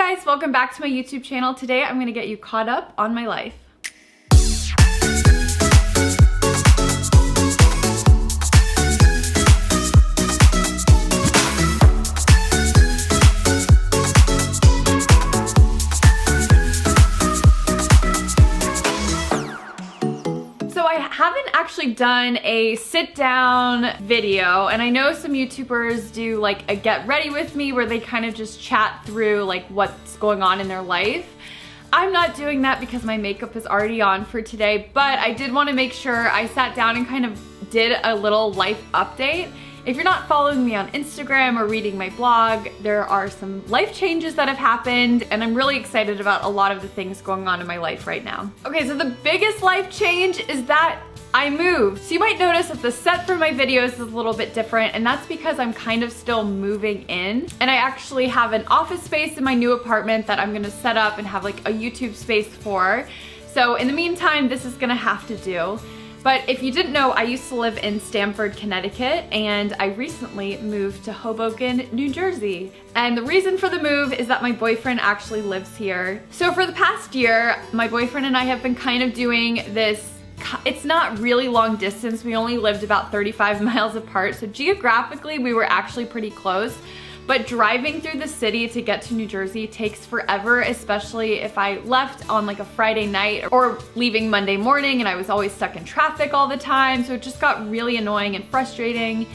guys, welcome back to my YouTube channel. Today I'm gonna get you caught up on my life. Haven't actually done a sit down video, and I know some YouTubers do like a get ready with me where they kind of just chat through like what's going on in their life. I'm not doing that because my makeup is already on for today, but I did want to make sure I sat down and kind of did a little life update. If you're not following me on Instagram or reading my blog, there are some life changes that have happened, and I'm really excited about a lot of the things going on in my life right now. Okay, so the biggest life change is that I moved. So you might notice that the set for my videos is a little bit different, and that's because I'm kind of still moving in. And I actually have an office space in my new apartment that I'm gonna set up and have like a YouTube space for. So in the meantime, this is gonna have to do. But if you didn't know, I used to live in Stamford, Connecticut, and I recently moved to Hoboken, New Jersey. And the reason for the move is that my boyfriend actually lives here. So for the past year, my boyfriend and I have been kind of doing this, it's not really long distance, we only lived about 35 miles apart, so geographically we were actually pretty close. But driving through the city to get to New Jersey takes forever, especially if I left on like a Friday night or leaving Monday morning, and I was always stuck in traffic all the time, so it just got really annoying and frustrating.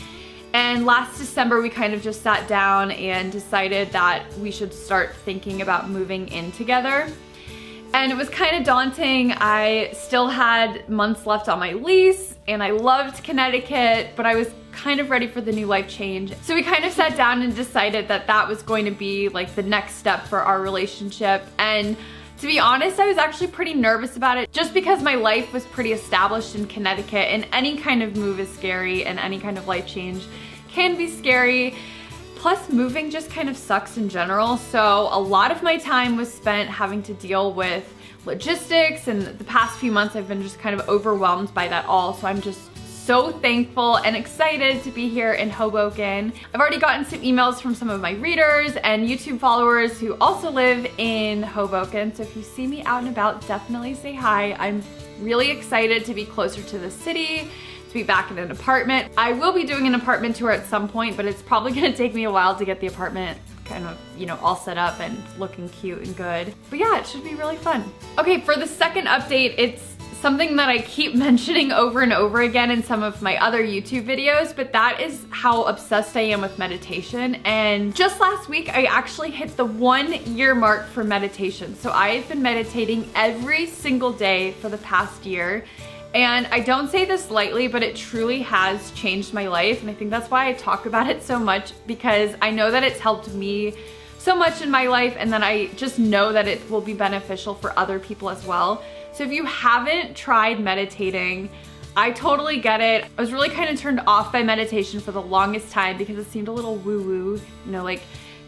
And last December we kind of just sat down and decided that we should start thinking about moving in together. And it was kind of daunting. I still had months left on my lease, and I loved Connecticut, but I was kind of ready for the new life change. So we kind of sat down and decided that that was going to be like the next step for our relationship. And to be honest, I was actually pretty nervous about it just because my life was pretty established in Connecticut, and any kind of move is scary, and any kind of life change can be scary. Plus, moving just kind of sucks in general, so a lot of my time was spent having to deal with logistics, and the past few months I've been just kind of overwhelmed by that all, so I'm just so thankful and excited to be here in Hoboken. I've already gotten some emails from some of my readers and YouTube followers who also live in Hoboken, so if you see me out and about, definitely say hi. I'm really excited to be closer to the city, to be back in an apartment. I will be doing an apartment tour at some point, but it's probably gonna take me a while to get the apartment kind of, you know, all set up and looking cute and good. But yeah, it should be really fun. Okay, for the second update, it's something that I keep mentioning over and over again in some of my other YouTube videos, but that is how obsessed I am with meditation. And just last week, I actually hit the 1 year mark for meditation. So I've been meditating every single day for the past year. And I don't say this lightly, but it truly has changed my life. And I think that's why I talk about it so much, because I know that it's helped me so much in my life, and then I just know that it will be beneficial for other people as well. So if you haven't tried meditating, I totally get it. I was really kind of turned off by meditation for the longest time because it seemed a little woo-woo, you know, like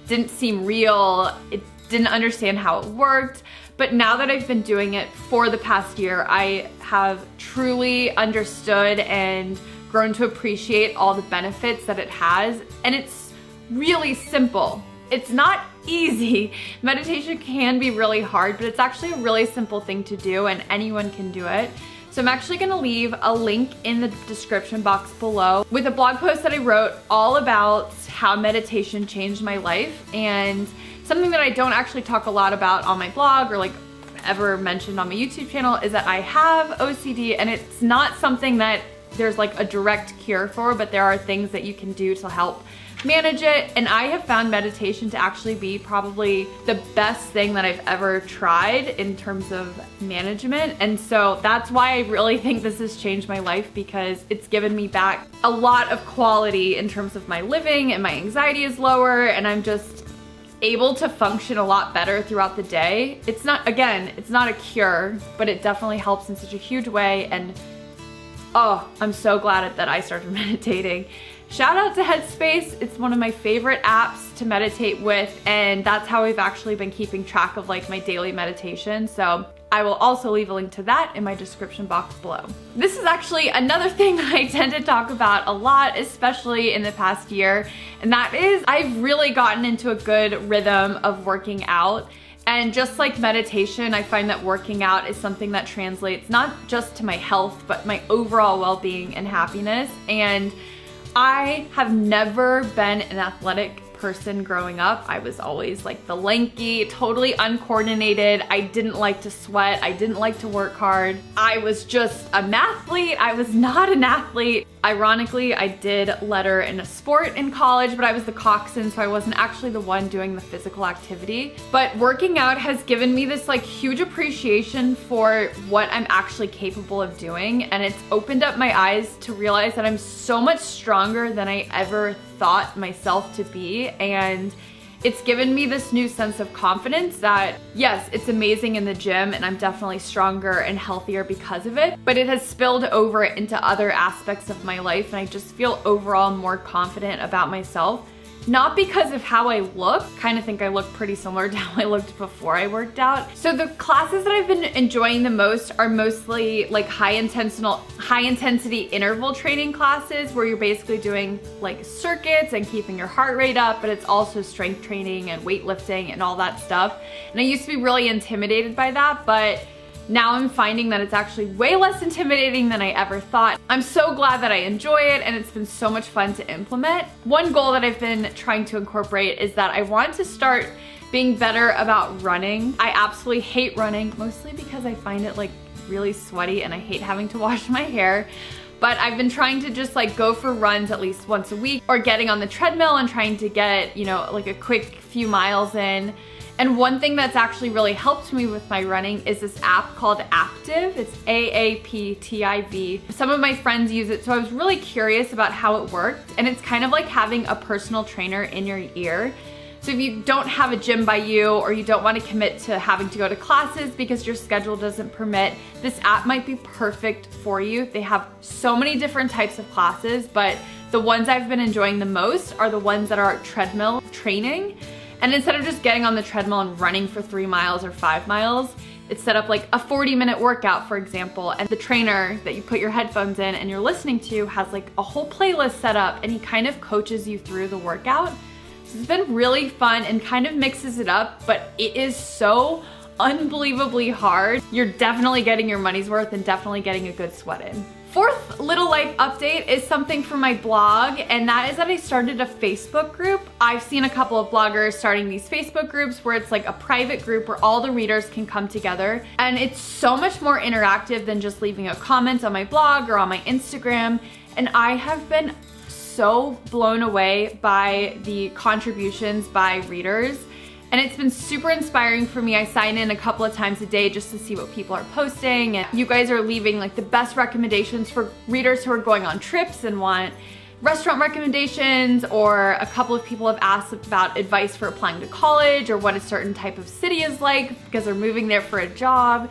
didn't seem real. It didn't understand how it worked. But now that I've been doing it for the past year, I have truly understood and grown to appreciate all the benefits that it has. And it's really simple. It's not easy. Meditation can be really hard, but it's actually a really simple thing to do, and anyone can do it. So I'm actually gonna leave a link in the description box below with a blog post that I wrote all about how meditation changed my life, and something that I don't actually talk a lot about on my blog or like ever mentioned on my YouTube channel is that I have OCD, and it's not something that there's like a direct cure for, but there are things that you can do to help manage it. And I have found meditation to actually be probably the best thing that I've ever tried in terms of management. And so that's why I really think this has changed my life, because it's given me back a lot of quality in terms of my living, and my anxiety is lower, and I'm just able to function a lot better throughout the day. It's not, again, it's not a cure, but it definitely helps in such a huge way. And oh, I'm so glad that I started meditating. Shout out to Headspace. It's one of my favorite apps to meditate with, and that's how we've actually been keeping track of like my daily meditation. So I will also leave a link to that in my description box below. This is actually another thing that I tend to talk about a lot, especially in the past year, and that is I've really gotten into a good rhythm of working out. And just like meditation, I find that working out is something that translates not just to my health, but my overall well-being and happiness. And I have never been an athletic person growing up. I was always like the lanky, totally uncoordinated. I didn't like to sweat. I didn't like to work hard. I was just a mathlete. I was not an athlete. Ironically, I did letter in a sport in college, but I was the coxswain, so I wasn't actually the one doing the physical activity. But working out has given me this like huge appreciation for what I'm actually capable of doing, and it's opened up my eyes to realize that I'm so much stronger than I ever thought myself to be, and it's given me this new sense of confidence that, yes, it's amazing in the gym and I'm definitely stronger and healthier because of it, but it has spilled over into other aspects of my life, and I just feel overall more confident about myself. Not because of how I look, kind of think I look pretty similar to how I looked before I worked out. So the classes that I've been enjoying the most are mostly like high intensity interval training classes where you're basically doing like circuits and keeping your heart rate up, but it's also strength training and weightlifting and all that stuff. And I used to be really intimidated by that, but now I'm finding that it's actually way less intimidating than I ever thought. I'm so glad that I enjoy it, and it's been so much fun to implement. One goal that I've been trying to incorporate is that I want to start being better about running. I absolutely hate running, mostly because I find it like really sweaty and I hate having to wash my hair. But I've been trying to just like go for runs at least once a week, or getting on the treadmill and trying to get, you know, like a quick few miles in. And one thing that's actually really helped me with my running is this app called Aaptiv. It's AAPTIV. Some of my friends use it, so I was really curious about how it worked. And it's kind of like having a personal trainer in your ear. So if you don't have a gym by you, or you don't want to commit to having to go to classes because your schedule doesn't permit, this app might be perfect for you. They have so many different types of classes, but the ones I've been enjoying the most are the ones that are treadmill training. And instead of just getting on the treadmill and running for 3 miles or 5 miles, it's set up like a 40-minute workout, for example, and the trainer that you put your headphones in and you're listening to has like a whole playlist set up, and he kind of coaches you through the workout. So it's been really fun and kind of mixes it up, but it is so unbelievably hard. You're definitely getting your money's worth and definitely getting a good sweat in. Fourth little life update is something from my blog, and that is that I started a Facebook group. I've seen a couple of bloggers starting these Facebook groups where it's like a private group where all the readers can come together, and it's so much more interactive than just leaving a comment on my blog or on my Instagram. And I have been so blown away by the contributions by readers. And it's been super inspiring for me. I sign in a couple of times a day just to see what people are posting. And you guys are leaving like the best recommendations for readers who are going on trips and want restaurant recommendations, or a couple of people have asked about advice for applying to college or what a certain type of city is like because they're moving there for a job.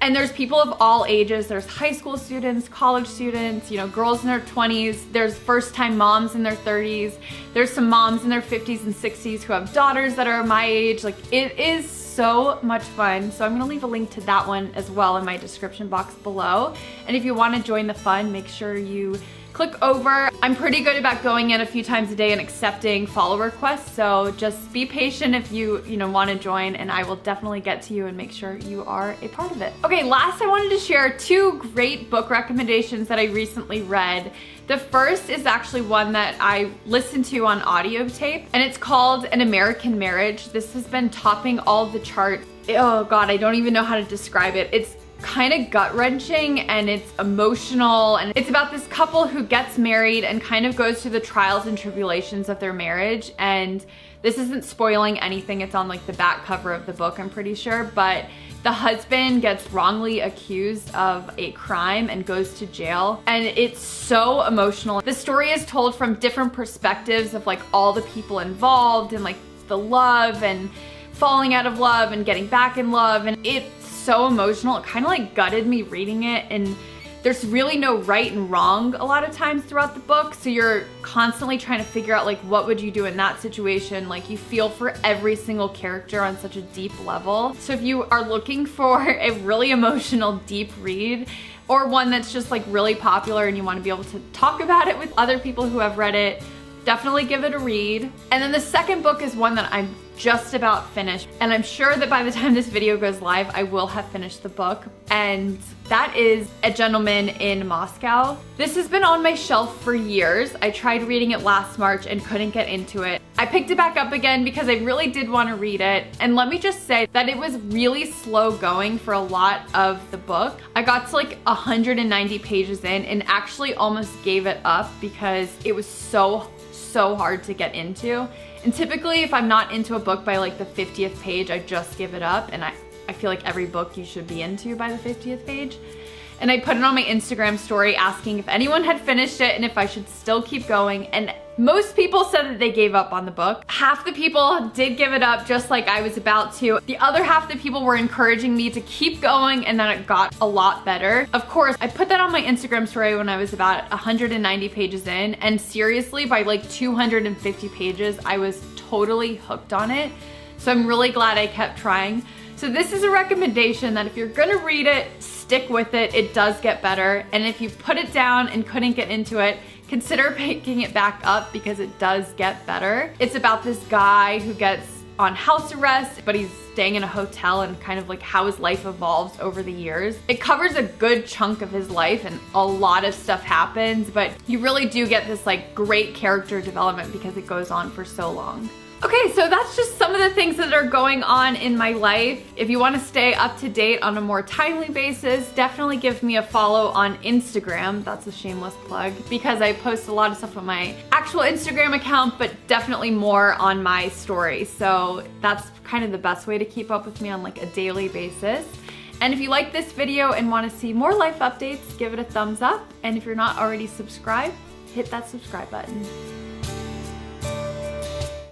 And there's people of all ages. There's high school students, college students, you know, girls in their 20s. There's first-time moms in their 30s. There's some moms in their 50s and 60s who have daughters that are my age. Like, it is so much fun. So I'm gonna leave a link to that one as well in my description box below. And if you wanna join the fun, make sure you click over. I'm pretty good about going in a few times a day and accepting follow requests, so just be patient if you want to join, and I will definitely get to you and make sure you are a part of it. Okay, last I wanted to share 2 great book recommendations that I recently read. The first is actually one that I listened to on audio tape, and it's called An American Marriage. This has been topping all of the charts. Oh God, I don't even know how to describe it. It's kind of gut-wrenching and it's emotional, and it's about this couple who gets married and kind of goes through the trials and tribulations of their marriage. And this isn't spoiling anything, it's on like the back cover of the book, I'm pretty sure, but the husband gets wrongly accused of a crime and goes to jail, and it's so emotional. The story is told from different perspectives of like all the people involved and like the love and falling out of love and getting back in love, and it's so emotional. It kind of like gutted me reading it, and there's really no right and wrong a lot of times throughout the book. So you're constantly trying to figure out like, what would you do in that situation? Like you feel for every single character on such a deep level. So if you are looking for a really emotional, deep read, or one that's just like really popular and you want to be able to talk about it with other people who have read it, definitely give it a read. And then the second book is one that I'm just about finished, and I'm sure that by the time this video goes live, I will have finished the book, and that is A Gentleman in Moscow. This has been on my shelf for years. I tried reading it last March and couldn't get into it. I picked it back up again because I really did want to read it, and let me just say that it was really slow going for a lot of the book. I got to like 190 pages in and actually almost gave it up because it was so hard to get into. And typically if I'm not into a book by like the 50th page, I just give it up, and I feel like every book you should be into by the 50th page. And I put it on my Instagram story asking if anyone had finished it and if I should still keep going, and most people said that they gave up on the book. Half the people did give it up just like I was about to. The other half the people were encouraging me to keep going, and then it got a lot better. Of course, I put that on my Instagram story when I was about 190 pages in, and seriously, by like 250 pages, I was totally hooked on it. So I'm really glad I kept trying. So this is a recommendation that if you're gonna read it, stick with it. It does get better. And if you put it down and couldn't get into it, consider picking it back up because it does get better. It's about this guy who gets on house arrest, but he's staying in a hotel, and kind of like how his life evolves over the years. It covers a good chunk of his life and a lot of stuff happens, but you really do get this like great character development because it goes on for so long. Okay, so that's just some of the things that are going on in my life. If you want to stay up to date on a more timely basis, definitely give me a follow on Instagram. That's a shameless plug because I post a lot of stuff on my actual Instagram account, but definitely more on my story. So that's kind of the best way to keep up with me on like a daily basis. And if you like this video and want to see more life updates, give it a thumbs up. And if you're not already subscribed, hit that subscribe button.